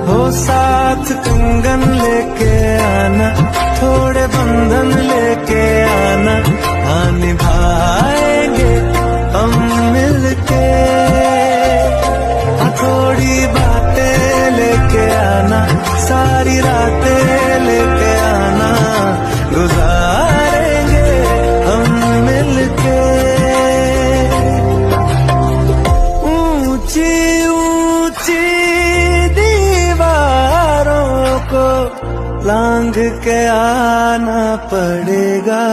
हो साथ कंगन लेके आना, थोड़े बंधन लेके आना, हाँ निभाएंगे हम मिलके। हाँ थोड़ी बातें लेके आना, सारी रातें लेके आना, गुजारेंगे हम मिलके। ऊंची ऊंची दीवारों को लांघ के आना पड़ेगा।